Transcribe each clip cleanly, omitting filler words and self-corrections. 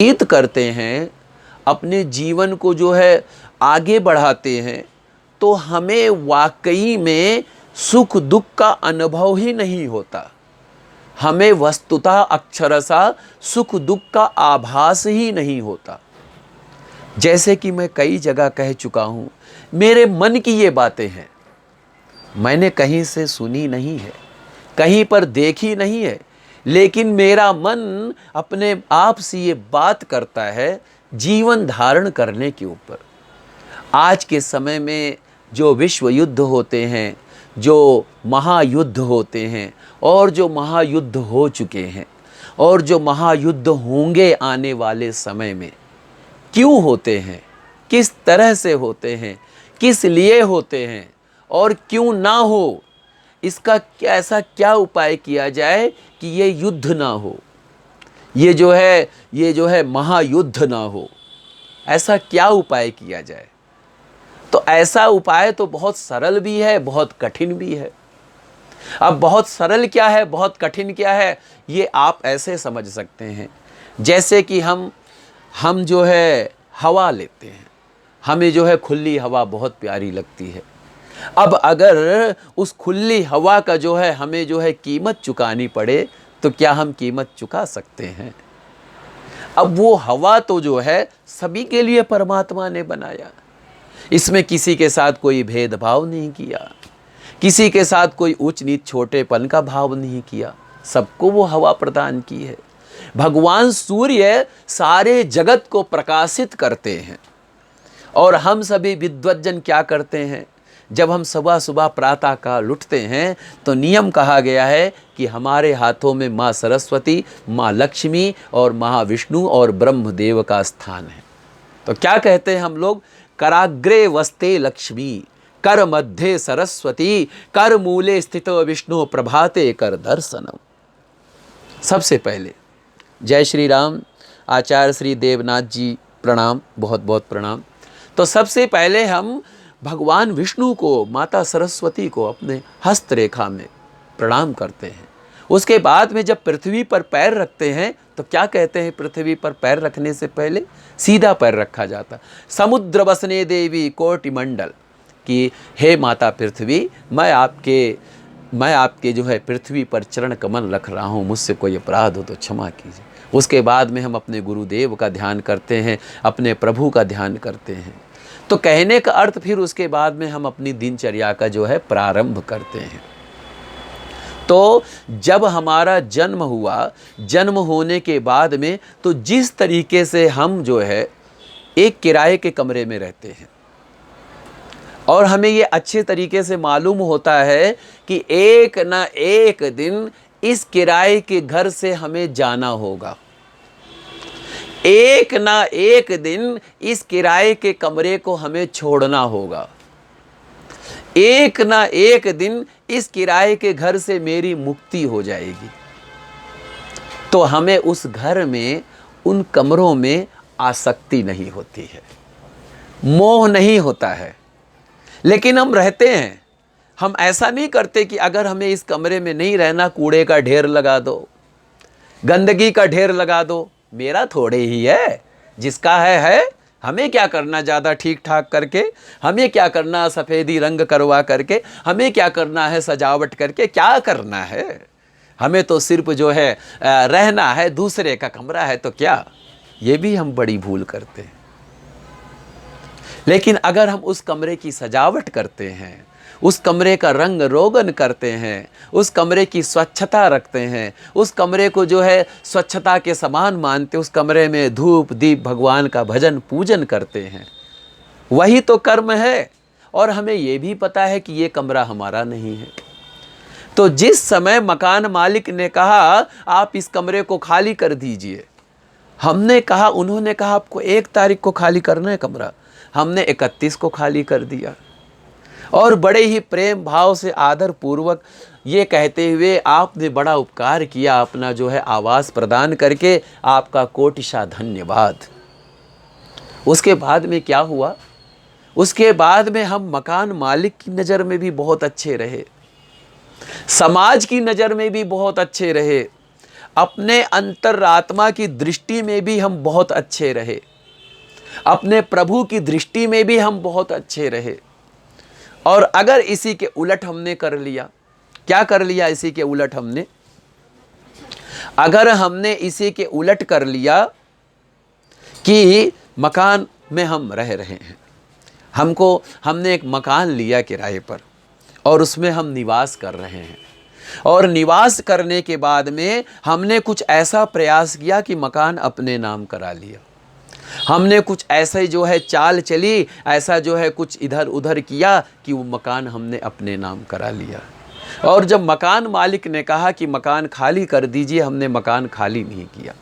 व्यतीत करते हैं, अपने जीवन को जो है आगे बढ़ाते हैं, तो हमें वाकई में सुख दुख का अनुभव ही नहीं होता। हमें वस्तुतः अक्षरशः सुख दुख का आभास ही नहीं होता। जैसे कि मैं कई जगह कह चुका हूँ, मेरे मन की ये बातें हैं, मैंने कहीं से सुनी नहीं है, कहीं पर देखी नहीं है, लेकिन मेरा मन अपने आप से ये बात करता है जीवन धारण करने के ऊपर। आज के समय में जो विश्व युद्ध होते हैं, जो महायुद्ध होते हैं, और जो महायुद्ध हो चुके हैं, और जो महायुद्ध होंगे आने वाले समय में, क्यों होते हैं, किस तरह से होते हैं, किस लिए होते हैं, और क्यों ना हो, इसका ऐसा क्या उपाय किया जाए कि ये युद्ध ना हो, ये जो है महायुद्ध ना हो, ऐसा क्या उपाय किया जाए। तो ऐसा उपाय तो बहुत सरल भी है, बहुत कठिन भी है। अब बहुत सरल क्या है, बहुत कठिन क्या है, ये आप ऐसे समझ सकते हैं, जैसे कि हम जो है हवा लेते हैं, हमें जो है खुली हवा बहुत प्यारी लगती है। अब अगर उस खुली हवा का जो है हमें जो है कीमत चुकानी पड़े, तो क्या हम कीमत चुका सकते हैं? अब वो हवा तो जो है सभी के लिए परमात्मा ने बनाया, इसमें किसी के साथ कोई भेदभाव नहीं किया, किसी के साथ कोई ऊंच नीच छोटेपन का भाव नहीं किया, सबको वो हवा प्रदान की है। भगवान सूर्य सारे जगत को प्रकाशित करते हैं, और हम सभी विद्वज्जन क्या करते हैं, जब हम सुबह सुबह प्रातः काल उठते हैं तो नियम कहा गया है कि हमारे हाथों में माँ सरस्वती, माँ लक्ष्मी और महाविष्णु और ब्रह्मदेव का स्थान है। तो क्या कहते हैं हम लोग, कराग्रे वस्ते लक्ष्मी, कर मध्य सरस्वती, कर मूले स्थित विष्णु, प्रभाते कर दर्शनम। सबसे पहले जय श्री राम, आचार्य श्री देवनाथ जी प्रणाम, बहुत बहुत प्रणाम। तो सबसे पहले हम भगवान विष्णु को, माता सरस्वती को अपने हस्त रेखा में प्रणाम करते हैं। उसके बाद में जब पृथ्वी पर पैर रखते हैं तो क्या कहते हैं, पृथ्वी पर पैर रखने से पहले सीधा पैर रखा जाता। समुद्र बसने देवी कोटि मंडल, कि हे माता पृथ्वी, मैं आपके जो है पृथ्वी पर चरण कमल रख रहा हूँ, मुझसे कोई अपराध हो तो क्षमा कीजिए। उसके बाद में हम अपने गुरुदेव का ध्यान करते हैं, अपने प्रभु का ध्यान करते हैं। तो कहने का अर्थ फिर उसके बाद में हम अपनी दिनचर्या का जो है प्रारंभ करते हैं। तो जब हमारा जन्म हुआ, जन्म होने के बाद में तो जिस तरीके से हम जो है एक किराए के कमरे में रहते हैं, और हमें ये अच्छे तरीके से मालूम होता है कि एक ना एक दिन इस किराए के घर से हमें जाना होगा, एक ना एक दिन इस किराए के कमरे को हमें छोड़ना होगा, एक ना एक दिन इस किराए के घर से मेरी मुक्ति हो जाएगी। तो हमें उस घर में, उन कमरों में आसक्ति नहीं होती है, मोह नहीं होता है, लेकिन हम रहते हैं। हम ऐसा नहीं करते कि अगर हमें इस कमरे में नहीं रहना, कूड़े का ढेर लगा दो, गंदगी का ढेर लगा दो, मेरा थोड़े ही है, जिसका है, हमें क्या करना ज़्यादा ठीक ठाक करके, हमें क्या करना सफ़ेदी रंग करवा करके, हमें क्या करना है सजावट करके, क्या करना है, हमें तो सिर्फ जो है रहना है, दूसरे का कमरा है तो क्या। ये भी हम बड़ी भूल करते हैं। लेकिन अगर हम उस कमरे की सजावट करते हैं, उस कमरे का रंग रोगन करते हैं, उस कमरे की स्वच्छता रखते हैं, उस कमरे को जो है स्वच्छता के समान मानते, उस कमरे में धूप दीप भगवान का भजन पूजन करते हैं, वही तो कर्म है। और हमें ये भी पता है कि ये कमरा हमारा नहीं है। तो जिस समय मकान मालिक ने कहा आप इस कमरे को खाली कर दीजिए, हमने कहा, उन्होंने कहा आपको 1 तारीख को खाली करना है कमरा, हमने 31 को खाली कर दिया, और बड़े ही प्रेम भाव से आदर पूर्वक ये कहते हुए आपने बड़ा उपकार किया, अपना जो है आवास प्रदान करके, आपका कोटिशा धन्यवाद। उसके बाद में क्या हुआ, उसके बाद में हम मकान मालिक की नज़र में भी बहुत अच्छे रहे, समाज की नज़र में भी बहुत अच्छे रहे, अपने अंतरात्मा की दृष्टि में भी हम बहुत अच्छे रहे, अपने प्रभु की दृष्टि में भी हम बहुत अच्छे रहे। और अगर इसी के उलट हमने कर लिया, क्या कर लिया इसी के उलट हमने, अगर हमने इसी के उलट कर लिया कि मकान में हम रह रहे हैं, हमने एक मकान लिया किराए पर और उसमें हम निवास कर रहे हैं, और निवास करने के बाद में हमने कुछ ऐसा प्रयास किया कि मकान अपने नाम करा लिया, हमने कुछ ऐसे जो है चाल चली, ऐसा जो है कुछ इधर उधर किया कि वो मकान हमने अपने नाम करा लिया। और जब मकान मालिक ने कहा कि मकान खाली कर दीजिए, हमने मकान खाली नहीं किया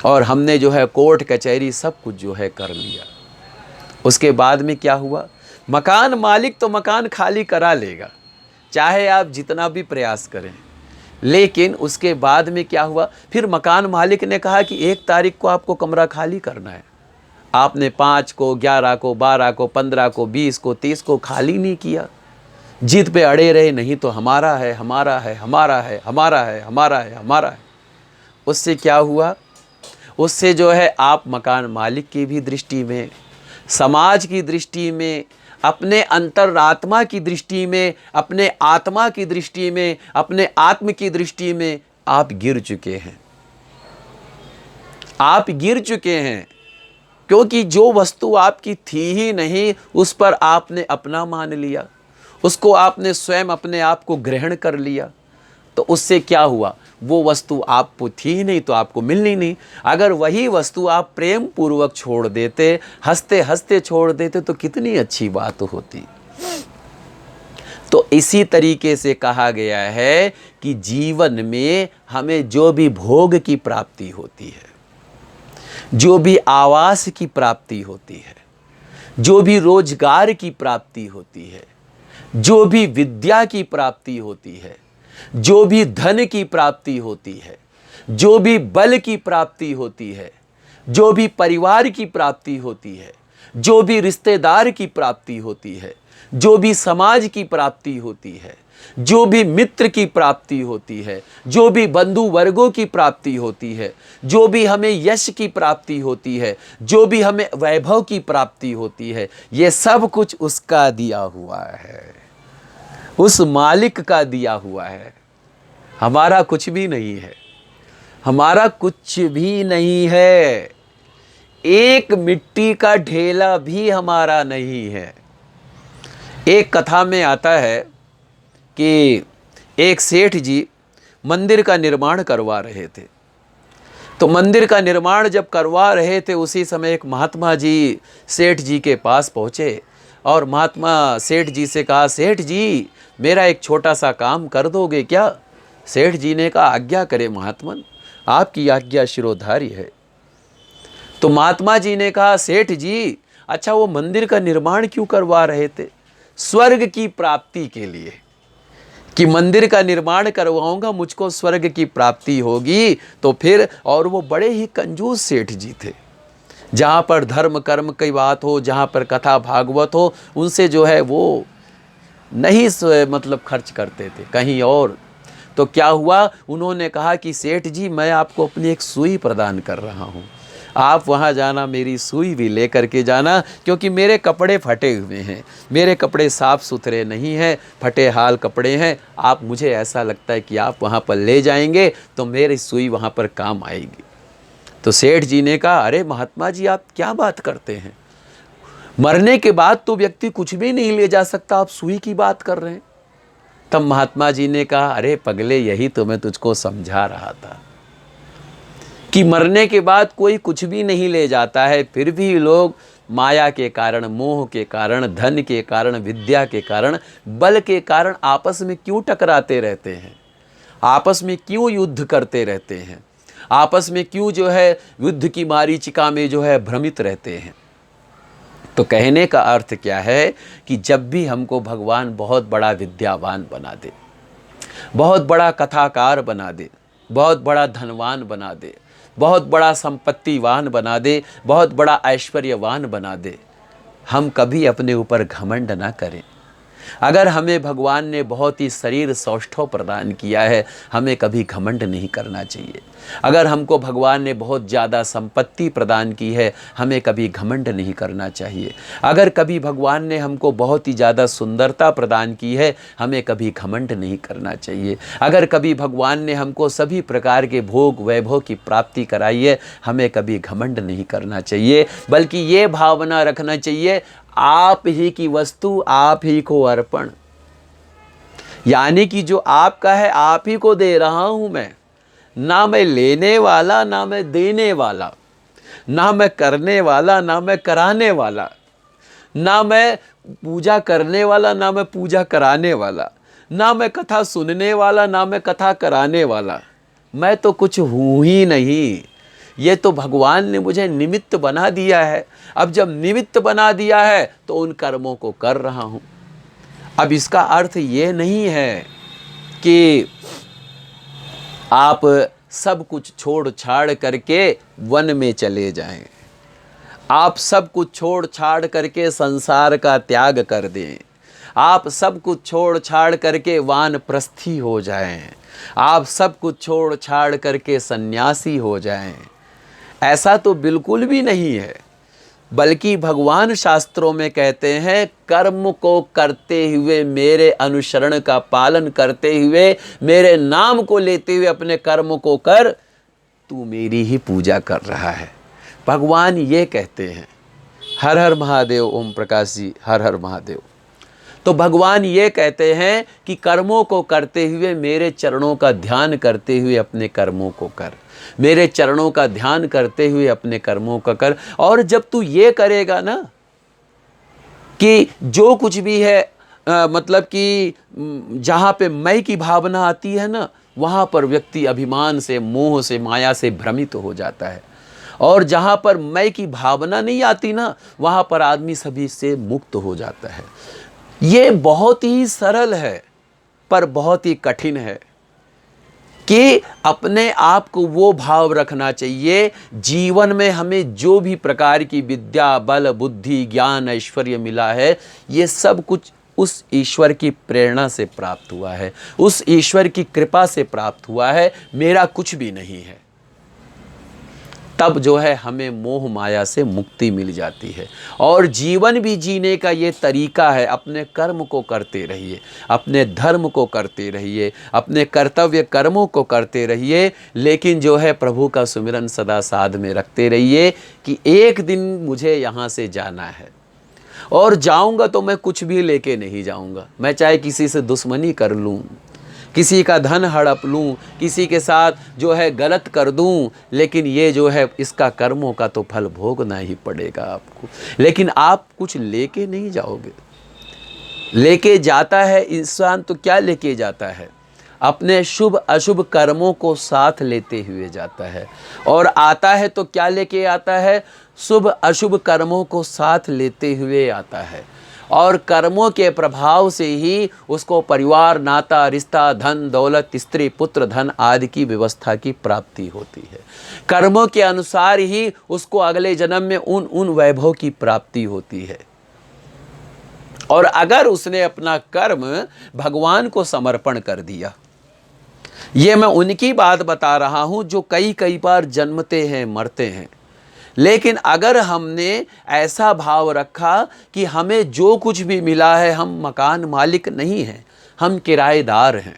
और हमने जो है कोर्ट कचहरी सब कुछ जो है कर लिया। उसके बाद में क्या हुआ, मकान मालिक तो मकान खाली करा लेगा चाहे आप जितना भी प्रयास करें, लेकिन उसके बाद में क्या हुआ, फिर मकान मालिक ने कहा कि 1 तारीख को आपको कमरा खाली करना है। आपने 5 को, 11 को, 12 को, 15 को, 20 को, 30 को खाली नहीं किया, जिद पे अड़े रहे, नहीं तो हमारा है, हमारा है, हमारा है, हमारा है, हमारा है, हमारा है। उससे क्या हुआ, उससे जो है आप मकान मालिक की भी दृष्टि में, समाज की दृष्टि में, अपने अंतरात्मा की दृष्टि में, अपने आत्मा की दृष्टि में, अपने आत्म की दृष्टि में आप गिर चुके हैं। आप गिर चुके हैं क्योंकि जो वस्तु आपकी थी ही नहीं उस पर आपने अपना मान लिया, उसको आपने स्वयं अपने आप को ग्रहण कर लिया। तो उससे क्या हुआ, वो वस्तु आपको थी ही नहीं तो आपको मिलनी नहीं। अगर वही वस्तु आप प्रेम पूर्वक छोड़ देते, हंसते हंसते छोड़ देते तो कितनी अच्छी बात होती। तो इसी तरीके से कहा गया है कि जीवन में हमें जो भी भोग की प्राप्ति होती है, जो भी आवास की प्राप्ति होती है, जो भी रोजगार की प्राप्ति होती है, जो भी विद्या की प्राप्ति होती है, जो भी धन की प्राप्ति होती है, जो भी बल की प्राप्ति होती है, जो भी परिवार की प्राप्ति होती है, जो भी रिश्तेदार की प्राप्ति होती है, जो भी समाज की प्राप्ति होती है, जो भी मित्र की प्राप्ति होती है, जो भी बंधु वर्गों की प्राप्ति होती है, जो भी हमें यश की प्राप्ति होती है, जो भी हमें वैभव की प्राप्ति होती है, ये सब कुछ उसका दिया हुआ है, उस मालिक का दिया हुआ है। हमारा कुछ भी नहीं है, हमारा कुछ भी नहीं है, एक मिट्टी का ढेला भी हमारा नहीं है। एक कथा में आता है कि एक सेठ जी मंदिर का निर्माण करवा रहे थे। तो मंदिर का निर्माण जब करवा रहे थे उसी समय एक महात्मा जी सेठ जी के पास पहुँचे और महात्मा सेठ जी से कहा, सेठ जी मेरा एक छोटा सा काम कर दोगे क्या? सेठ जी ने कहा, आज्ञा करे महात्मन, आपकी आज्ञा शिरोधार्य है। तो महात्मा जी ने कहा, सेठ जी अच्छा वो मंदिर का निर्माण क्यों करवा रहे थे? स्वर्ग की प्राप्ति के लिए, कि मंदिर का निर्माण करवाऊंगा मुझको स्वर्ग की प्राप्ति होगी। तो फिर, और वो बड़े ही कंजूस सेठ जी थे, जहाँ पर धर्म कर्म की बात हो, जहाँ पर कथा भागवत हो, उनसे जो है वो नहीं मतलब खर्च करते थे कहीं और। तो क्या हुआ, उन्होंने कहा कि सेठ जी मैं आपको अपनी एक सुई प्रदान कर रहा हूँ, आप वहाँ जाना, मेरी सुई भी ले करके जाना, क्योंकि मेरे कपड़े फटे हुए हैं, मेरे कपड़े साफ़ सुथरे नहीं हैं, फटे हाल कपड़े हैं। आप, मुझे ऐसा लगता है कि आप वहाँ पर ले जाएंगे तो मेरी सुई वहाँ पर काम आएगी। तो सेठ जी ने कहा, अरे महात्मा जी आप क्या बात करते हैं, मरने के बाद तो व्यक्ति कुछ भी नहीं ले जा सकता, आप सुई की बात कर रहे हैं। तब महात्मा जी ने कहा, अरे पगले यही तो मैं तुझको समझा रहा था कि मरने के बाद कोई कुछ भी नहीं ले जाता है, फिर भी लोग माया के कारण, मोह के कारण, धन के कारण, विद्या के कारण, बल के कारण आपस में क्यों टकराते रहते हैं, आपस में क्यों युद्ध करते रहते हैं, आपस में क्यों जो है युद्ध की मारीचिका में जो है भ्रमित रहते हैं। तो कहने का अर्थ क्या है कि जब भी हमको भगवान बहुत बड़ा विद्यावान बना दे, बहुत बड़ा कथाकार बना दे, बहुत बड़ा धनवान बना दे, बहुत बड़ा संपत्तिवान बना दे, बहुत बड़ा ऐश्वर्यवान बना दे, हम कभी अपने ऊपर घमंड ना करें, अगर हमें भगवान ने बहुत ही शरीर सौष्ठव प्रदान किया है, हमें कभी घमंड नहीं करना चाहिए। अगर हमको भगवान ने बहुत ज़्यादा संपत्ति प्रदान की है, हमें कभी घमंड नहीं करना चाहिए। अगर कभी भगवान ने हमको बहुत ही ज़्यादा सुंदरता प्रदान की है, हमें कभी घमंड नहीं करना चाहिए। अगर कभी भगवान ने हमको सभी प्रकार के भोग वैभव की प्राप्ति कराई है, हमें कभी घमंड नहीं करना चाहिए, बल्कि ये भावना रखना चाहिए, आप ही की वस्तु आप ही को अर्पण। यानी कि जो आपका है आप ही को दे रहा हूं मैं, ना मैं लेने वाला ना मैं देने वाला, ना मैं करने वाला ना मैं कराने वाला, ना मैं पूजा करने वाला ना मैं पूजा कराने वाला, ना मैं कथा सुनने वाला ना मैं कथा कराने वाला। मैं तो कुछ हूँ ही नहीं, ये तो भगवान ने मुझे निमित्त बना दिया है। अब जब निमित्त बना दिया है तो उन कर्मों को कर रहा हूँ। अब इसका अर्थ ये नहीं है कि आप सब कुछ छोड़ छाड़ करके वन में चले जाएं, आप सब कुछ छोड़ छाड़ करके संसार का त्याग कर दें, आप सब कुछ छोड़ छाड़ करके वानप्रस्थी हो जाएं, आप सब कुछ छोड़ छाड़ करके सन्यासी हो जाएं। ऐसा तो बिल्कुल भी नहीं है, बल्कि भगवान शास्त्रों में कहते हैं, कर्म को करते हुए मेरे अनुसरण का पालन करते हुए, मेरे नाम को लेते हुए अपने कर्म को कर, तू मेरी ही पूजा कर रहा है। भगवान ये कहते हैं। हर हर महादेव। ओम प्रकाश जी, हर हर महादेव। तो भगवान ये कहते हैं कि कर्मों को करते हुए मेरे चरणों का ध्यान करते हुए अपने कर्मों को कर, मेरे चरणों का ध्यान करते हुए अपने कर्मों का कर। और जब तू ये करेगा ना कि जो कुछ भी है मतलब कि जहाँ पे मैं की भावना आती है ना, वहाँ पर व्यक्ति अभिमान से, मोह से, माया से भ्रमित हो जाता है। और जहाँ पर मैं की भावना नहीं आती ना, वहाँ पर आदमी सभी से मुक्त हो जाता है। ये बहुत ही सरल है पर बहुत ही कठिन है कि अपने आप को वो भाव रखना चाहिए। जीवन में हमें जो भी प्रकार की विद्या, बल, बुद्धि, ज्ञान, ऐश्वर्य मिला है, ये सब कुछ उस ईश्वर की प्रेरणा से प्राप्त हुआ है, उस ईश्वर की कृपा से प्राप्त हुआ है, मेरा कुछ भी नहीं है। तब जो है हमें मोह माया से मुक्ति मिल जाती है। और जीवन भी जीने का ये तरीका है, अपने कर्म को करते रहिए, अपने धर्म को करते रहिए, अपने कर्तव्य कर्मों को करते रहिए, लेकिन जो है प्रभु का सुमिरन सदा साध में रखते रहिए कि एक दिन मुझे यहाँ से जाना है, और जाऊँगा तो मैं कुछ भी लेके नहीं जाऊँगा। मैं चाहे किसी से दुश्मनी कर लूँ, किसी का धन हड़प लूँ, किसी के साथ जो है गलत कर दूँ, लेकिन ये जो है इसका कर्मों का तो फल भोगना ही पड़ेगा आपको। लेकिन आप कुछ लेके नहीं जाओगे। लेके जाता है इंसान तो क्या लेके जाता है? अपने शुभ अशुभ कर्मों को साथ लेते हुए जाता है। और आता है तो क्या लेके आता है? शुभ अशुभ कर्मों को साथ लेते हुए आता है। और कर्मों के प्रभाव से ही उसको परिवार, नाता, रिश्ता, धन, दौलत, स्त्री, पुत्र, धन आदि की व्यवस्था की प्राप्ति होती है। कर्मों के अनुसार ही उसको अगले जन्म में उन वैभव की प्राप्ति होती है। और अगर उसने अपना कर्म भगवान को समर्पण कर दिया, ये मैं उनकी बात बता रहा हूं जो कई बार जन्मते हैं, मरते हैं। लेकिन अगर हमने ऐसा भाव रखा कि हमें जो कुछ भी मिला है, हम मकान मालिक नहीं हैं, हम किराएदार हैं,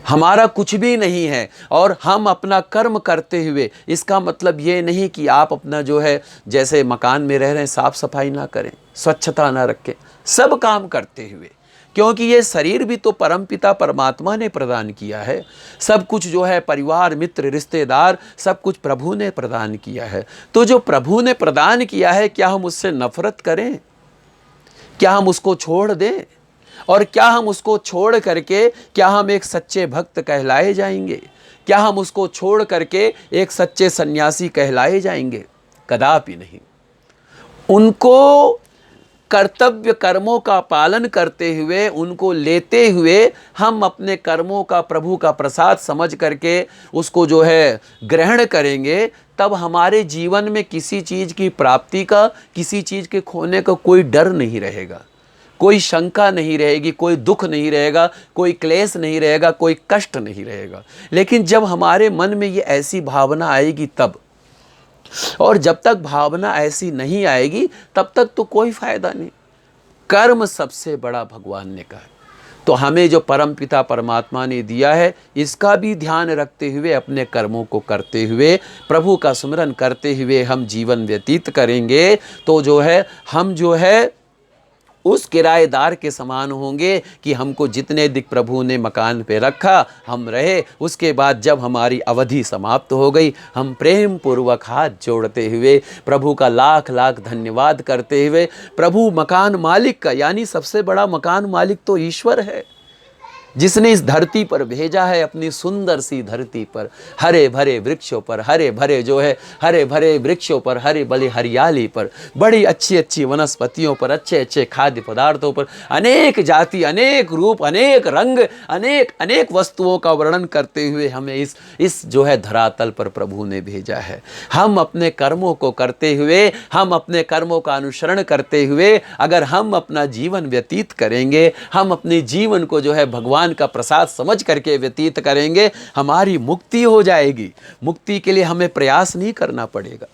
हमारा कुछ भी नहीं है, और हम अपना कर्म करते हुए, इसका मतलब ये नहीं कि आप अपना जो है जैसे मकान में रह रहे हैं साफ सफाई ना करें, स्वच्छता ना रखें, सब काम करते हुए, क्योंकि ये शरीर भी तो परमपिता परमात्मा ने प्रदान किया है। सब कुछ जो है परिवार, मित्र, रिश्तेदार, सब कुछ प्रभु ने प्रदान किया है। तो जो प्रभु ने प्रदान किया है, क्या हम उससे नफरत करें? क्या हम उसको छोड़ दें? और क्या हम उसको छोड़ करके, क्या हम एक सच्चे भक्त कहलाए जाएंगे? क्या हम उसको छोड़ करके एक सच्चे सन्यासी कहलाए जाएंगे? कदापि नहीं। उनको कर्तव्य कर्मों का पालन करते हुए, उनको लेते हुए, हम अपने कर्मों का प्रभु का प्रसाद समझ करके उसको जो है ग्रहण करेंगे, तब हमारे जीवन में किसी चीज़ की प्राप्ति का, किसी चीज़ के खोने का कोई डर नहीं रहेगा। कोई शंका नहीं रहेगी, कोई दुख नहीं रहेगा, कोई क्लेश नहीं रहेगा, कोई कष्ट नहीं रहेगा। लेकिन जब हमारे मन में ये ऐसी भावना आएगी तब, और जब तक भावना ऐसी नहीं आएगी तब तक तो कोई फायदा नहीं। कर्म सबसे बड़ा भगवान ने कहा। तो हमें जो परमपिता परमात्मा ने दिया है, इसका भी ध्यान रखते हुए, अपने कर्मों को करते हुए, प्रभु का स्मरण करते हुए हम जीवन व्यतीत करेंगे तो जो है हम जो है उस किराएदार के समान होंगे कि हमको जितने दिन प्रभु ने मकान पे रखा हम रहे, उसके बाद जब हमारी अवधि समाप्त हो गई, हम प्रेम पूर्वक हाथ जोड़ते हुए प्रभु का लाख लाख धन्यवाद करते हुए, प्रभु मकान मालिक का, यानी सबसे बड़ा मकान मालिक तो ईश्वर है, जिसने इस धरती पर भेजा है, अपनी सुंदर सी धरती पर, हरे भरे वृक्षों पर, हरे भरे जो है हरे भरे वृक्षों पर, हरे भले हरियाली पर, बड़ी अच्छी अच्छी वनस्पतियों पर, अच्छे अच्छे खाद्य पदार्थों पर, अनेक जाति, अनेक रूप, अनेक रंग, अनेक अनेक वस्तुओं का वर्णन करते हुए हमें इस जो है धरातल पर प्रभु ने भेजा है। हम अपने कर्मों को करते हुए, हम अपने कर्मों का अनुसरण करते हुए अगर हम अपना जीवन व्यतीत करेंगे, हम अपने जीवन को जो है भगवान का प्रसाद समझ करके व्यतीत करेंगे, हमारी मुक्ति हो जाएगी। मुक्ति के लिए हमें प्रयास नहीं करना पड़ेगा,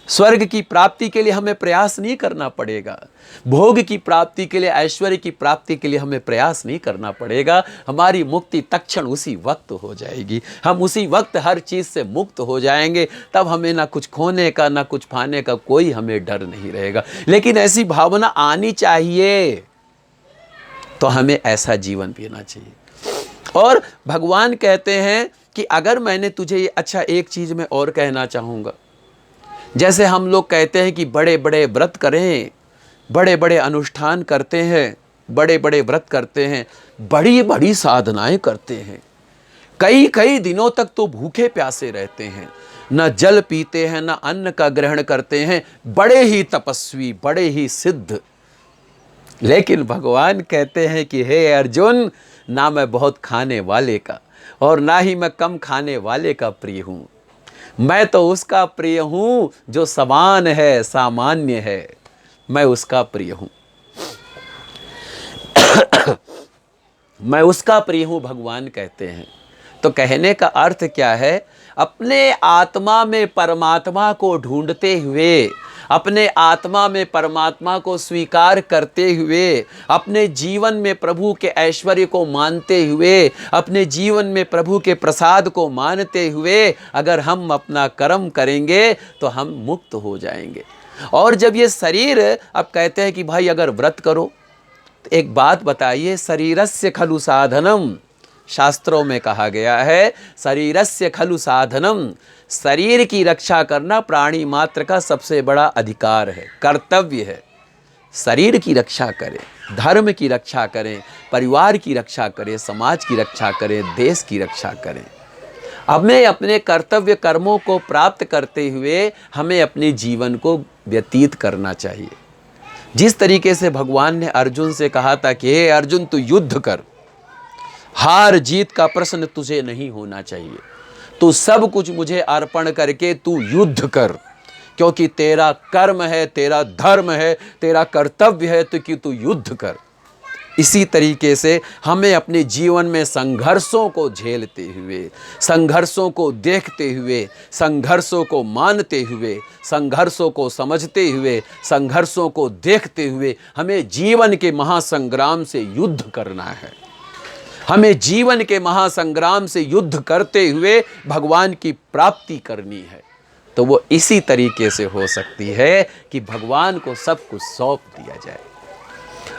स्वर्ग की प्राप्ति के लिए हमें प्रयास नहीं करना पड़ेगा, भोग की प्राप्ति के लिए, ऐश्वर्य की प्राप्ति के लिए हमें प्रयास नहीं करना पड़ेगा। हमारी मुक्ति तत्क्षण उसी वक्त हो जाएगी, हम उसी वक्त हर चीज़ से मुक्त हो जाएंगे। तब हमें ना कुछ खोने का ना कुछ पाने का कोई हमें डर नहीं रहेगा। लेकिन ऐसी भावना आनी चाहिए, तो हमें ऐसा जीवन जीना चाहिए। और भगवान कहते हैं कि अगर मैंने तुझे ये, अच्छा एक चीज़ मैं और कहना चाहूँगा, जैसे हम लोग कहते हैं कि बड़े बड़े व्रत करें, बड़े बड़े अनुष्ठान करते हैं, बड़े बड़े व्रत करते हैं, बड़ी बड़ी साधनाएं करते हैं, कई कई दिनों तक तो भूखे प्यासे रहते हैं, न जल पीते हैं, न अन्न का ग्रहण करते हैं, बड़े ही तपस्वी, बड़े ही सिद्ध। लेकिन भगवान कहते हैं कि हे अर्जुन, ना मैं बहुत खाने वाले का और ना ही मैं कम खाने वाले का प्रिय हूँ, मैं तो उसका प्रिय हूँ जो समान है, सामान्य है, मैं उसका प्रिय हूँ। मैं उसका प्रिय हूँ, भगवान कहते हैं। तो कहने का अर्थ क्या है? अपने आत्मा में परमात्मा को ढूंढते हुए, अपने आत्मा में परमात्मा को स्वीकार करते हुए, अपने जीवन में प्रभु के ऐश्वर्य को मानते हुए, अपने जीवन में प्रभु के प्रसाद को मानते हुए अगर हम अपना कर्म करेंगे तो हम मुक्त हो जाएंगे। और जब ये शरीर, अब कहते हैं कि भाई अगर व्रत करो, तो एक बात बताइए, शरीरस्य खलु साधनम, शास्त्रों में कहा गया है शरीरस्य खलु साधनम, शरीर की रक्षा करना प्राणी मात्र का सबसे बड़ा अधिकार है, कर्तव्य है। शरीर की रक्षा करें, धर्म की रक्षा करें, परिवार की रक्षा करें, समाज की रक्षा करें, देश की रक्षा करें। हमें अपने कर्तव्य कर्मों को प्राप्त करते हुए हमें अपने जीवन को व्यतीत करना चाहिए। जिस तरीके से भगवान ने अर्जुन से कहा था कि हे अर्जुन तू युद्ध कर, हार जीत का प्रश्न तुझे नहीं होना चाहिए, तू सब कुछ मुझे अर्पण करके तू युद्ध कर, क्योंकि तेरा कर्म है, तेरा धर्म है, तेरा कर्तव्य है, तो कि तू युद्ध कर। इसी तरीके से हमें अपने जीवन में संघर्षों को झेलते हुए, संघर्षों को देखते हुए, संघर्षों को मानते हुए, संघर्षों को समझते हुए, संघर्षों को देखते हुए हमें जीवन के महासंग्राम से युद्ध करना है। हमें जीवन के महासंग्राम से युद्ध करते हुए भगवान की प्राप्ति करनी है। तो वो इसी तरीके से हो सकती है कि भगवान को सब कुछ सौंप दिया जाए।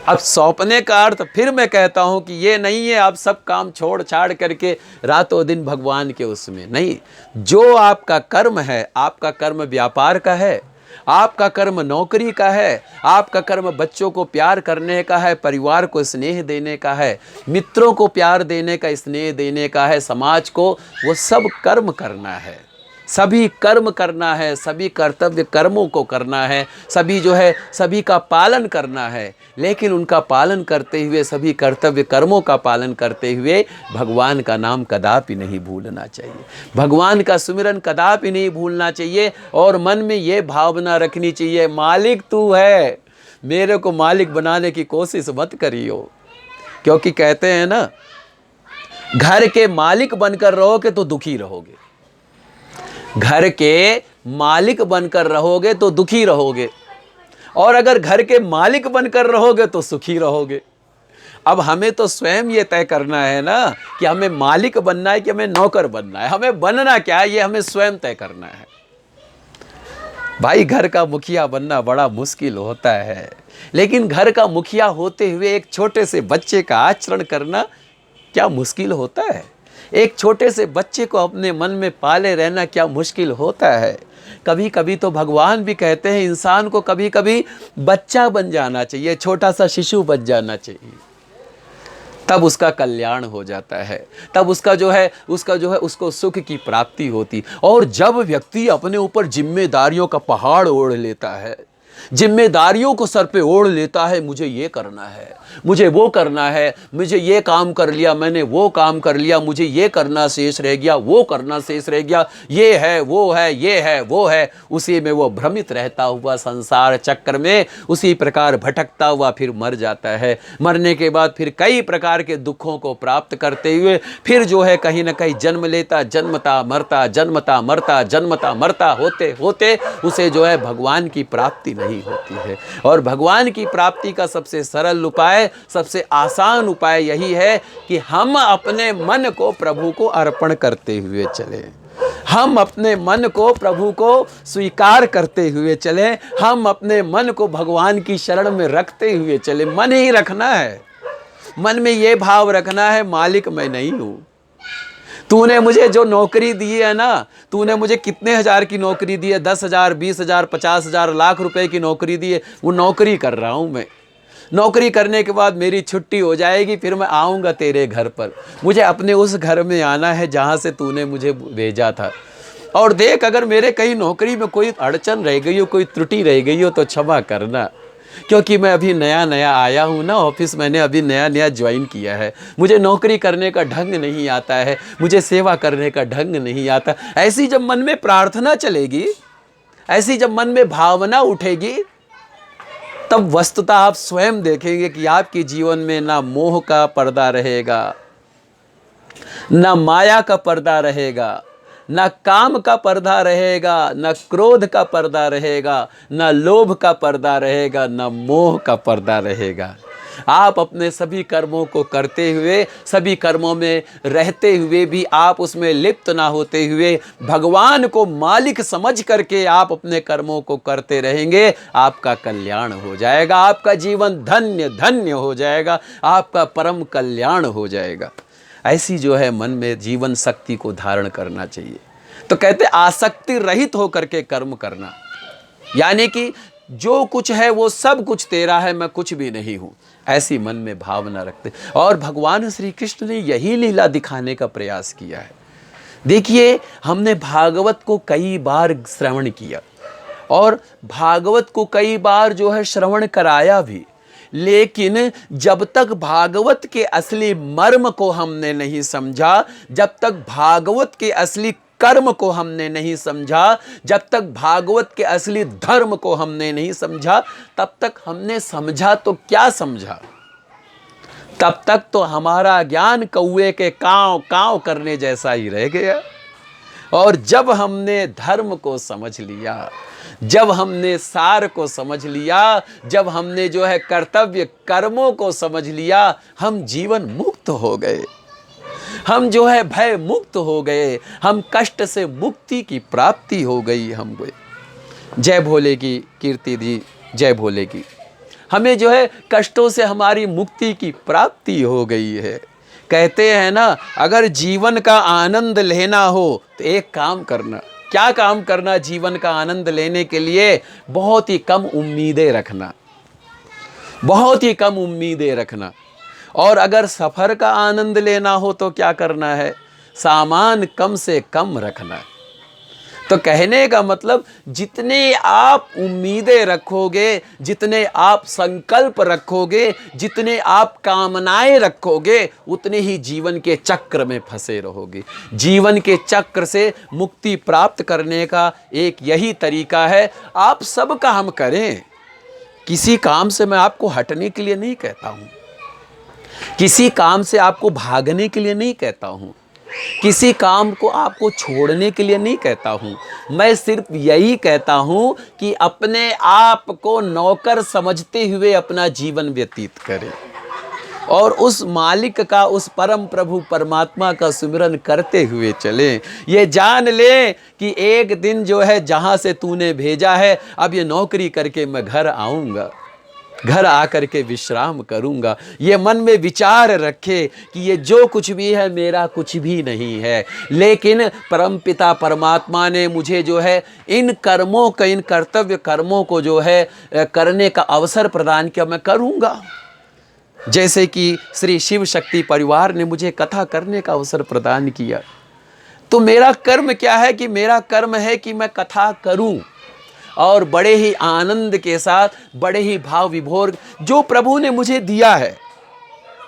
अब सौंपने का अर्थ फिर मैं कहता हूं कि ये नहीं है आप सब काम छोड़ छाड़ करके रातों दिन भगवान के उसमें नहीं। जो आपका कर्म है, आपका कर्म व्यापार का है, आपका कर्म नौकरी का है, आपका कर्म बच्चों को प्यार करने का है, परिवार को स्नेह देने का है, मित्रों को प्यार देने का, स्नेह देने का है, समाज को, वो सब कर्म करना है, सभी कर्म करना है, सभी कर्तव्य कर्मों को करना है, सभी जो है सभी का पालन करना है। लेकिन उनका पालन करते हुए, सभी कर्तव्य कर्मों का पालन करते हुए भगवान का नाम कदापि नहीं भूलना चाहिए, भगवान का सुमिरन कदापि नहीं भूलना चाहिए। और मन में ये भावना रखनी चाहिए, मालिक तू है, मेरे को मालिक बनाने की कोशिश मत करियो। क्योंकि कहते हैं ना, घर के मालिक बनकर रहोगे तो दुखी रहोगे, घर के मालिक बनकर रहोगे तो दुखी रहोगे, और अगर घर के मालिक बनकर रहोगे तो सुखी रहोगे। अब हमें तो स्वयं ये तय करना है ना कि हमें मालिक बनना है कि हमें नौकर बनना है। हमें बनना क्या है ये हमें स्वयं तय करना है। भाई, घर का मुखिया बनना बड़ा मुश्किल होता है, लेकिन घर का मुखिया होते हुए एक छोटे से बच्चे का आचरण करना क्या मुश्किल होता है। एक छोटे से बच्चे को अपने मन में पाले रहना क्या मुश्किल होता है। कभी कभी तो भगवान भी कहते हैं इंसान को कभी कभी बच्चा बन जाना चाहिए, छोटा सा शिशु बन जाना चाहिए, तब उसका कल्याण हो जाता है, तब उसका जो है उसको सुख की प्राप्ति होती। और जब व्यक्ति अपने ऊपर जिम्मेदारियों का पहाड़ ओढ़ लेता है, जिम्मेदारियों को सर पे ओढ़ लेता है, मुझे ये करना है, मुझे वो करना है, मुझे ये काम कर लिया, मैंने वो काम कर लिया, मुझे ये करना शेष रह गया, वो करना शेष रह गया, ये है वो है, ये है वो है, उसी में वो भ्रमित रहता हुआ संसार चक्र में उसी प्रकार भटकता हुआ फिर मर जाता है। मरने के बाद फिर कई प्रकार के दुखों को प्राप्त करते हुए फिर जो है कहीं ना कहीं जन्म लेता, जन्मता मरता, जन्मता मरता, जन्मता मरता होते होते उसे जो है भगवान की प्राप्ति नहीं होती है। और भगवान की प्राप्ति का सबसे सरल उपाय, सबसे आसान उपाय यही है कि हम अपने मन को प्रभु को अर्पण करते हुए चले, हम अपने मन को प्रभु को स्वीकार करते हुए चले, हम अपने मन को भगवान की शरण में रखते हुए चले। मन ही रखना है, मन में ये भाव रखना है मालिक मैं नहीं हूं। तूने मुझे जो नौकरी दी है ना, तूने मुझे कितने हजार की नौकरी दी है, 10,000, 20,000, 50,000, लाख रुपए की नौकरी दी है, वो नौकरी कर रहा हूं मैं। नौकरी करने के बाद मेरी छुट्टी हो जाएगी, फिर मैं आऊँगा तेरे घर पर। मुझे अपने उस घर में आना है जहाँ से तूने मुझे भेजा था। और देख, अगर मेरे कहीं नौकरी में कोई अड़चन रह गई हो, कोई त्रुटि रह गई हो तो क्षमा करना, क्योंकि मैं अभी नया नया आया हूँ ना, ऑफिस मैंने अभी नया नया ज्वाइन किया है, मुझे नौकरी करने का ढंग नहीं आता है, मुझे सेवा करने का ढंग नहीं आता। ऐसी जब मन में प्रार्थना चलेगी, ऐसी जब मन में भावना उठेगी, तब वस्तुतः आप स्वयं देखेंगे कि आपके जीवन में ना मोह का पर्दा रहेगा, ना माया का पर्दा रहेगा, ना काम का पर्दा रहेगा, ना क्रोध का पर्दा रहेगा, ना लोभ का पर्दा रहेगा, ना मोह का पर्दा रहेगा। आप अपने सभी कर्मों को करते हुए, सभी कर्मों में रहते हुए भी आप उसमें लिप्त ना होते हुए भगवान को मालिक समझ करके आप अपने कर्मों को करते रहेंगे, आपका कल्याण हो जाएगा, आपका जीवन धन्य धन्य हो जाएगा, आपका परम कल्याण हो जाएगा। ऐसी जो है मन में जीवन शक्ति को धारण करना चाहिए। तो कहते आसक्ति रहित होकर के कर्म करना, यानी कि जो कुछ है वो सब कुछ तेरा है, मैं कुछ भी नहीं हूं, ऐसी मन में भावना रखते। और भगवान श्री कृष्ण ने यही लीला दिखाने का प्रयास किया है। देखिए, हमने भागवत को कई बार श्रवण किया और भागवत को कई बार जो है श्रवण कराया भी, लेकिन जब तक भागवत के असली मर्म को हमने नहीं समझा, जब तक भागवत के असली कर्म को हमने नहीं समझा, जब तक भागवत के असली धर्म को हमने नहीं समझा, तब तक हमने समझा तो क्या समझा, तब तक तो हमारा ज्ञान कौवे के कांव कांव करने जैसा ही रह गया। और जब हमने धर्म को समझ लिया, जब हमने सार को समझ लिया, जब हमने जो है कर्तव्य कर्मों को समझ लिया, हम जीवन मुक्त हो गए, हम जो है भय मुक्त हो गए, हम कष्ट से मुक्ति की प्राप्ति हो गई हमको। जय भोले की कीर्ति दी, जय भोले की। हमें जो है कष्टों से हमारी मुक्ति की प्राप्ति हो गई है। कहते हैं ना, अगर जीवन का आनंद लेना हो तो एक काम करना। क्या काम करना जीवन का आनंद लेने के लिए? बहुत ही कम उम्मीदें रखना, बहुत ही कम उम्मीदें रखना। और अगर सफ़र का आनंद लेना हो तो क्या करना है? सामान कम से कम रखना। तो कहने का मतलब, जितने आप उम्मीदें रखोगे, जितने आप संकल्प रखोगे, जितने आप कामनाएं रखोगे, उतने ही जीवन के चक्र में फंसे रहोगे। जीवन के चक्र से मुक्ति प्राप्त करने का एक यही तरीका है। आप सब काम करें, किसी काम से मैं आपको हटने के लिए नहीं कहता हूं, किसी काम से आपको भागने के लिए नहीं कहता हूं, किसी काम को आपको छोड़ने के लिए नहीं कहता हूं। मैं सिर्फ यही कहता हूं कि अपने आप को नौकर समझते हुए अपना जीवन व्यतीत करें और उस मालिक का, उस परम प्रभु परमात्मा का सिमरन करते हुए चलें। ये जान ले कि एक दिन जो है जहां से तूने भेजा है, अब ये नौकरी करके मैं घर आऊंगा, घर आकर के विश्राम करूंगा। ये मन में विचार रखे कि ये जो कुछ भी है मेरा कुछ भी नहीं है, लेकिन परमपिता परमात्मा ने मुझे जो है इन कर्मों का, इन कर्तव्य कर्मों को जो है करने का अवसर प्रदान किया, मैं करूंगा। जैसे कि श्री शिव शक्ति परिवार ने मुझे कथा करने का अवसर प्रदान किया, तो मेरा कर्म क्या है कि मेरा कर्म है कि मैं कथा करूं और बड़े ही आनंद के साथ, बड़े ही भाव विभोर जो प्रभु ने मुझे दिया है,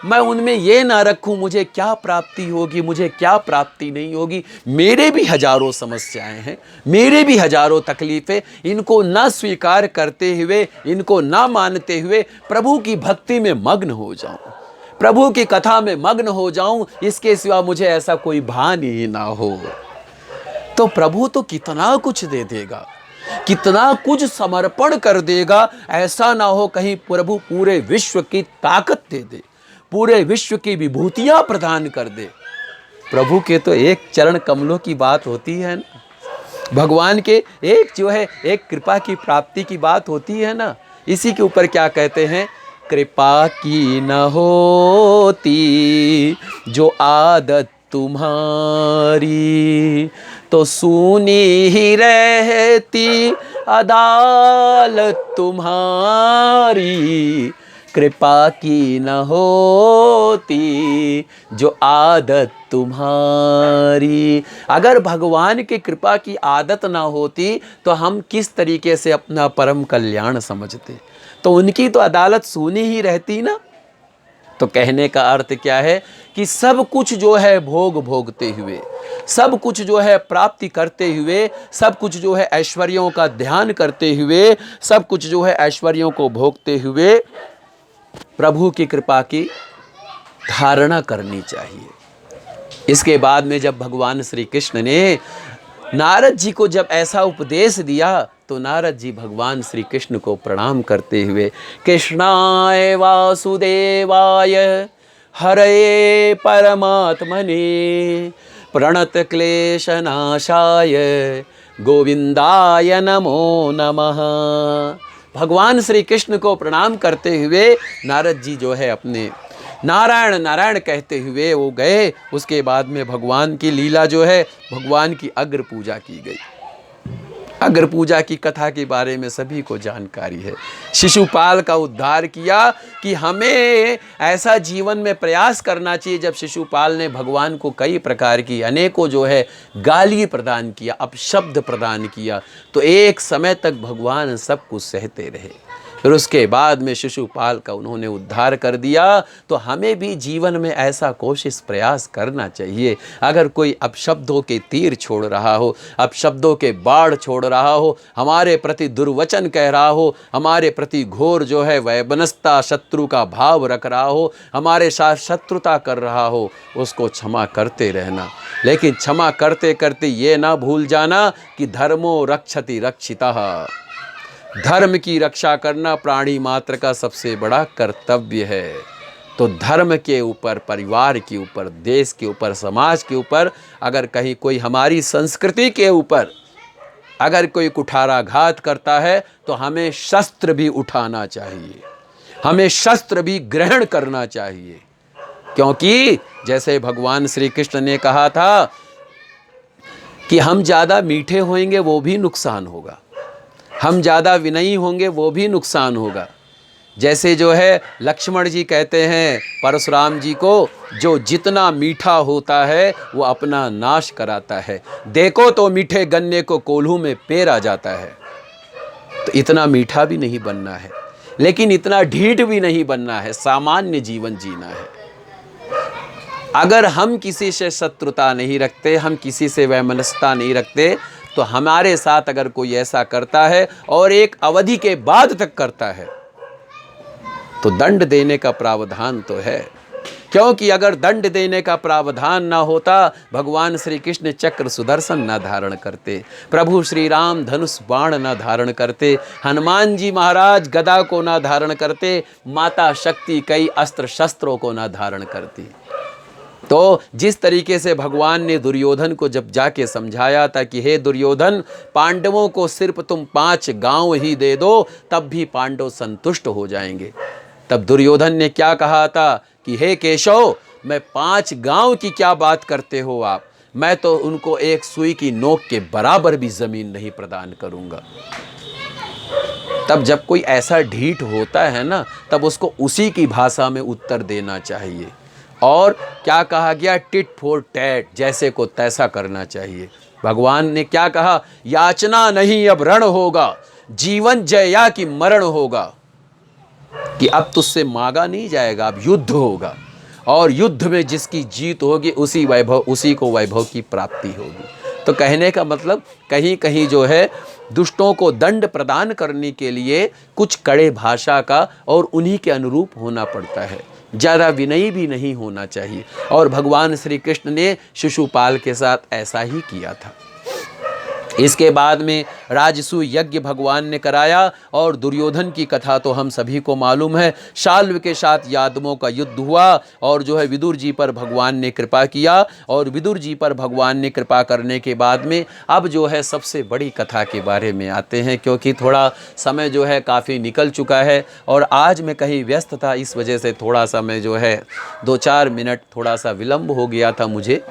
मैं उनमें ये ना रखूं मुझे क्या प्राप्ति होगी, मुझे क्या प्राप्ति नहीं होगी। मेरे भी हजारों समस्याएं हैं, मेरे भी हजारों तकलीफें, इनको ना स्वीकार करते हुए, इनको ना मानते हुए प्रभु की भक्ति में मग्न हो जाऊं, प्रभु की कथा में मग्न हो जाऊं, इसके सिवा मुझे ऐसा कोई भान ही ना हो। तो प्रभु तो कितना कुछ दे देगा, कितना कुछ समर्पण कर देगा। ऐसा ना हो कहीं प्रभु पूरे विश्व की ताकत दे दे, पूरे विश्व की विभूतियां प्रदान कर दे। प्रभु के तो एक चरण कमलों की बात होती है ना, भगवान के एक जो है एक कृपा की प्राप्ति की बात होती है ना। इसी के ऊपर क्या कहते हैं, कृपा की न होती जो आदत तुम्हारी, तो सूनी ही रहती अदालत तुम्हारी। कृपा की न होती जो आदत तुम्हारी। अगर भगवान की कृपा की आदत ना होती तो हम किस तरीके से अपना परम कल्याण समझते, तो उनकी तो अदालत सूनी ही रहती ना। तो कहने का अर्थ क्या है कि सब कुछ जो है भोग भोगते हुए, सब कुछ जो है प्राप्ति करते हुए, सब कुछ जो है ऐश्वर्यों का ध्यान करते हुए, सब कुछ जो है ऐश्वर्यों को भोगते हुए प्रभु की कृपा की धारणा करनी चाहिए। इसके बाद में जब भगवान श्री कृष्ण ने नारद जी को जब ऐसा उपदेश दिया, तो नारद जी भगवान श्री कृष्ण को प्रणाम करते हुए कृष्णाय वासुदेवाय हरये परमात्मने प्रणत क्लेशनाशाय गोविंदाय नमो नमः। भगवान श्री कृष्ण को प्रणाम करते हुए नारद जी जो है अपने नारायण नारायण कहते हुए वो गए। उसके बाद में भगवान की लीला जो है, भगवान की अग्र पूजा की गई। अग्र पूजा की कथा के बारे में सभी को जानकारी है। शिशुपाल का उद्धार किया कि हमें ऐसा जीवन में प्रयास करना चाहिए। जब शिशुपाल ने भगवान को कई प्रकार की अनेकों जो है गाली प्रदान किया, अपशब्द प्रदान किया, तो एक समय तक भगवान सब कुछ सहते रहे। फिर उसके बाद में शिशुपाल का उन्होंने उद्धार कर दिया। तो हमें भी जीवन में ऐसा कोशिश प्रयास करना चाहिए। अगर कोई अपशब्दों के तीर छोड़ रहा हो, अपशब्दों के बाढ़ छोड़ रहा हो, हमारे प्रति दुर्वचन कह रहा हो, हमारे प्रति घोर जो है वैमनस्यता शत्रु का भाव रख रहा हो, हमारे साथ शत्रुता कर रहा हो, उसको क्षमा करते रहना। लेकिन क्षमा करते करते ये ना भूल जाना कि धर्मो रक्षति रक्षितः, धर्म की रक्षा करना प्राणी मात्र का सबसे बड़ा कर्तव्य है। तो धर्म के ऊपर, परिवार के ऊपर, देश के ऊपर, समाज के ऊपर, अगर कहीं कोई हमारी संस्कृति के ऊपर अगर कोई कुठाराघात करता है तो हमें शस्त्र भी उठाना चाहिए, हमें शस्त्र भी ग्रहण करना चाहिए। क्योंकि जैसे भगवान श्री कृष्ण ने कहा था कि हम ज़्यादा मीठे होंगे वो भी नुकसान होगा, हम ज़्यादा विनयी होंगे वो भी नुकसान होगा। जैसे जो है लक्ष्मण जी कहते हैं परशुराम जी को, जो जितना मीठा होता है वो अपना नाश कराता है। देखो तो मीठे गन्ने को कोल्हू में पेरा जाता है। तो इतना मीठा भी नहीं बनना है, लेकिन इतना ढीठ भी नहीं बनना है, सामान्य जीवन जीना है। अगर हम किसी से शत्रुता नहीं रखते, हम किसी से वैमनस्यता नहीं रखते, तो हमारे साथ अगर कोई ऐसा करता है और एक अवधि के बाद तक करता है, तो दंड देने का प्रावधान तो है, क्योंकि अगर दंड देने का प्रावधान ना होता, भगवान श्री कृष्ण चक्र सुदर्शन न धारण करते, प्रभु श्री राम धनुष बाण न धारण करते, हनुमान जी महाराज गदा को न धारण करते, माता शक्ति कई अस्त्र शस्त्रों को न धारण करती। तो जिस तरीके से भगवान ने दुर्योधन को जब जाके समझाया था कि हे दुर्योधन, पांडवों को सिर्फ तुम 5 गांव ही दे दो, तब भी पांडव संतुष्ट हो जाएंगे। तब दुर्योधन ने क्या कहा था कि हे केशव, मैं 5 गांव की क्या बात करते हो आप, मैं तो उनको एक सुई की नोक के बराबर भी जमीन नहीं प्रदान करूंगा। तब जब कोई ऐसा ढीठ होता है ना, तब उसको उसी की भाषा में उत्तर देना चाहिए। और क्या कहा गया, टिट फॉर टैट, जैसे को तैसा करना चाहिए। भगवान ने क्या कहा, याचना नहीं अब रण होगा, जीवन जया की मरण होगा, कि अब तुझसे मांगा नहीं जाएगा, अब युद्ध होगा, और युद्ध में जिसकी जीत होगी उसी को वैभव की प्राप्ति होगी। तो कहने का मतलब कहीं कहीं जो है दुष्टों को दंड प्रदान करने के लिए कुछ कड़े भाषा का और उन्हीं के अनुरूप होना पड़ता है, ज़्यादा विनयी भी नहीं होना चाहिए। और भगवान श्री कृष्ण ने शिशुपाल के साथ ऐसा ही किया था। इसके बाद में राजसूय यज्ञ भगवान ने कराया, और दुर्योधन की कथा तो हम सभी को मालूम है। शाल्व के साथ यादवों का युद्ध हुआ, और जो है विदुर जी पर भगवान ने कृपा किया, और विदुर जी पर भगवान ने कृपा करने के बाद में अब जो है सबसे बड़ी कथा के बारे में आते हैं, क्योंकि थोड़ा समय जो है काफ़ी निकल चुका है, और आज मैं कहीं व्यस्त था, इस वजह से थोड़ा सा मैं जो है 2-4 मिनट थोड़ा सा विलम्ब हो गया था मुझे।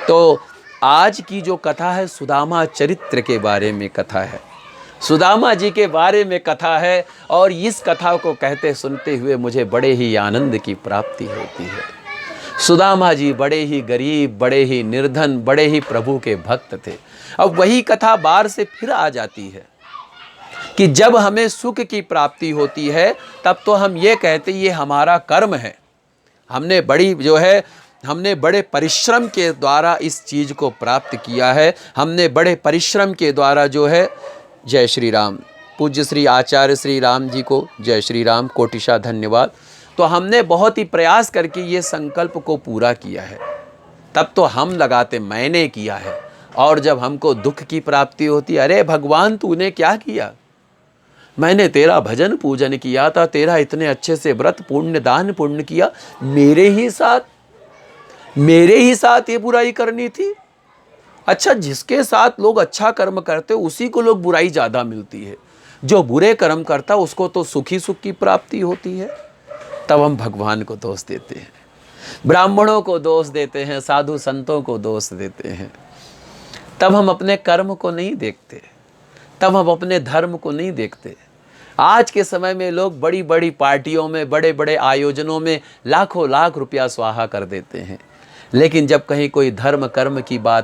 तो आज की जो कथा है सुदामा चरित्र के बारे में कथा है, सुदामा जी के बारे में कथा है, और इस कथा को कहते सुनते हुए मुझे बड़े ही आनंद की प्राप्ति होती है। सुदामा जी बड़े ही गरीब, बड़े ही निर्धन, बड़े ही प्रभु के भक्त थे। अब वही कथा बार से फिर आ जाती है कि जब हमें सुख की प्राप्ति होती है, तब तो हम ये कहते ये हमारा कर्म है, हमने बड़े परिश्रम के द्वारा इस चीज़ को प्राप्त किया है, हमने बड़े परिश्रम के द्वारा जो है, जय श्री राम, पूज्य श्री आचार्य श्री राम जी को जय श्री राम, कोटिशा धन्यवाद। तो हमने बहुत ही प्रयास करके ये संकल्प को पूरा किया है, तब तो हम लगाते मैंने किया है। और जब हमको दुख की प्राप्ति होती है, अरे भगवान तूने क्या किया, मैंने तेरा भजन पूजन किया था, तेरा इतने अच्छे से व्रत पुण्य दान पुण्य किया, मेरे ही साथ ये बुराई करनी थी। अच्छा, जिसके साथ लोग अच्छा कर्म करते उसी को लोग बुराई ज़्यादा मिलती है, जो बुरे कर्म करता उसको तो सुख की प्राप्ति होती है। तब हम भगवान को दोष देते हैं, ब्राह्मणों को दोष देते हैं, साधु संतों को दोष देते हैं। तब हम अपने कर्म को नहीं देखते, तब हम अपने धर्म को नहीं देखते। आज के समय में लोग बड़ी बड़ी पार्टियों में, बड़े बड़े आयोजनों में लाखों लाख रुपया स्वाहा कर देते हैं, लेकिन जब कहीं कोई धर्म कर्म की बात